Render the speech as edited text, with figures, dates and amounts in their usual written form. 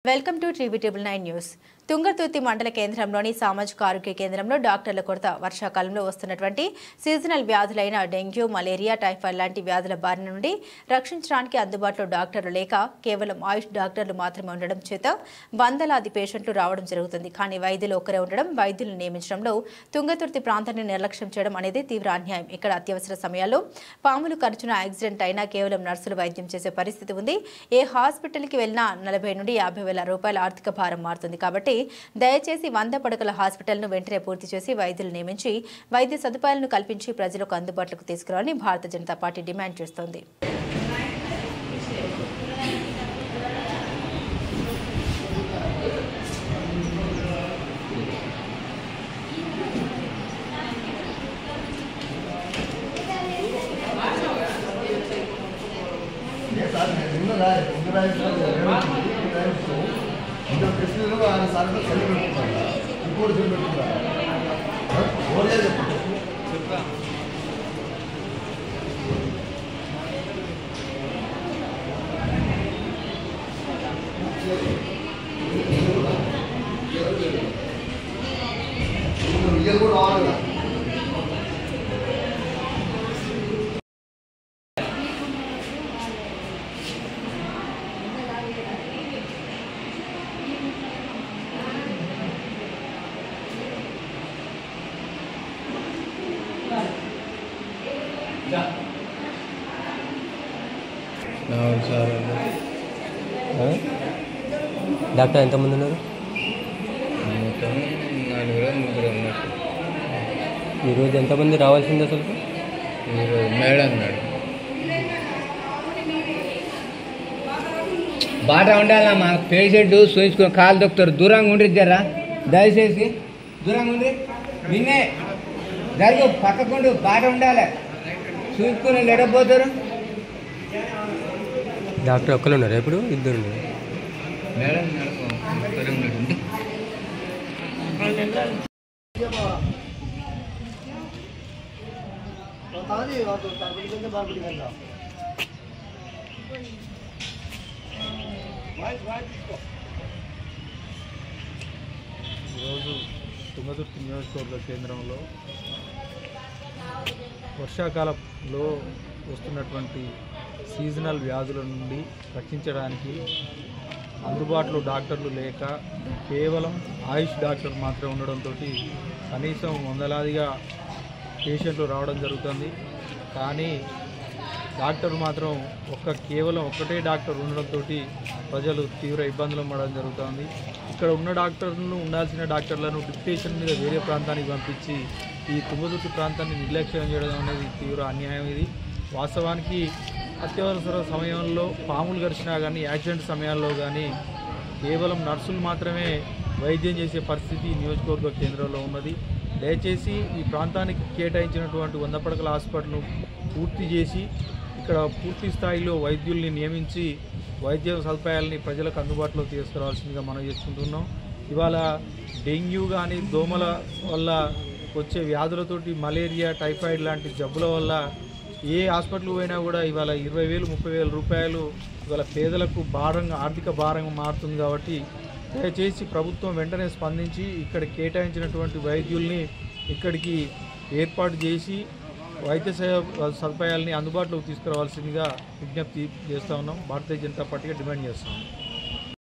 Welcome to TVT9 news. Thungathurthi మండల కేంద్రంలోని సామాజిక ఆరోగ్య కేంద్రంలో డాక్టర్ల కొరత వర్షాకాలంలో వస్తున్నటువంటి సీజనల్ వ్యాధులైన డెంగ్యూ, మలేరియా, టైఫాయిడ్ లాంటి వ్యాధుల బారిన నుండి రక్షించడానికి అందుబాటులో డాక్టర్లు లేక కేవలం ఆయుష్ డాక్టర్లు మాత్రమే ఉండడం చేత వందలాది పేషెంట్లు రావడం జరుగుతుంది. కానీ వైద్యులు ఒక్కరే ఉండడం, వైద్యులను నియమించడంలో తుంగతుర్తి ప్రాంతాన్ని నిర్లక్ష్యం చేయడం అనేది తీవ్ర అన్యాయం. ఇక్కడ అత్యవసర సమయాల్లో పాములు కరుచున యాక్సిడెంట్ అయినా కేవలం నర్సులు వైద్యం చేసే పరిస్థితి ఉంది. ఏ హాస్పిటల్కి వెళ్ళినా 40 నుండి 50,000 రూపాయల ఆర్థిక భారం మారుతుంది. కాబట్టి దయచేసి 100 పడకల హాస్పిటల్ను వెంటనే పూర్తి చేసి వైద్యులు నియమించి వైద్య సదుపాయాలను కల్పించి ప్రజలకు అందుబాటులోకి తీసుకురావాలని భారతీయ జనతా పార్టీ డిమాండ్ చేస్తోంది. డాక్టర్ ఎంతమంది ఉన్నారు? ఈరోజు ఎంతమంది రావాల్సింది అసలు? మేడం బాట ఉండాలమ్మా. పేషెంట్ చూసుకుని కాలు దొక్కుతారు. దూరంగా ఉండి జరా, దయచేసి దూరంగా ఉండి. నిన్నే జరుగు, పక్కకుండు. బాట ఉండాలి, చూసుకుని లేకపోతారు. డాక్టర్ ఒక్కరు ఉన్నారు, ఎప్పుడు ఇద్దరు మేడం ఈరోజు తుంగతుర్తి నియోజకవర్గ కేంద్రంలో వర్షాకాలంలో వస్తున్నటువంటి సీజనల్ వ్యాధుల నుండి రక్షించడానికి అందుబాటులో డాక్టర్లు లేక కేవలం ఆయుష్ డాక్టర్ మాత్రమే ఉండడంతో కనీసం వందలాదిగా పేషెంట్లు రావడం జరుగుతుంది. కానీ డాక్టర్ మాత్రం కేవలం ఒక్కటే డాక్టర్ ఉండడంతో ప్రజలు తీవ్ర ఇబ్బందులు పడడం జరుగుతుంది. ఇక్కడ ఉన్న డాక్టర్లను, ఉండాల్సిన డాక్టర్లను డిప్యుటేషన్ మీద వేరే ప్రాంతానికి పంపించి ఈ తుంగతుర్తి ప్రాంతాన్ని నిర్లక్ష్యం చేయడం అనేది తీవ్ర అన్యాయం. ఇది వాస్తవానికి అత్యవసర సమయంలో పాములు గరిచినా కానీ, యాక్సిడెంట్ సమయాల్లో కానీ కేవలం నర్సులు మాత్రమే వైద్యం చేసే పరిస్థితి నియోజకవర్గ కేంద్రంలో ఉన్నది. దయచేసి ఈ ప్రాంతానికి కేటాయించినటువంటి 100 పడకల హాస్పిటల్ను పూర్తి చేసి ఇక్కడ పూర్తి స్థాయిలో వైద్యుల్ని నియమించి వైద్య సదుపాయాలని ప్రజలకు అందుబాటులో తీసుకురావాల్సిందిగా మనం చేసుకుంటున్నాం. ఇవాళ డెంగ్యూ కానీ, దోమల వల్ల వచ్చే వ్యాధులతోటి, మలేరియా, టైఫాయిడ్ లాంటి జబ్బుల వల్ల ఏ హాస్పిటల్ పోయినా కూడా ఇవాళ 20,000, 30,000 రూపాయలు ఇవాళ పేదలకు భారంగా, ఆర్థిక భారంగా మారుతుంది. కాబట్టి దయచేసి ప్రభుత్వం వెంటనే స్పందించి ఇక్కడ కేటాయించినటువంటి వైద్యుల్ని ఇక్కడికి ఏర్పాటు చేసి వైద్య సదుపాయాలని అందుబాటులోకి తీసుకురావాల్సిందిగా విజ్ఞప్తి చేస్తూ ఉన్నాం. భారతీయ జనతా పార్టీగా డిమాండ్ చేస్తాం.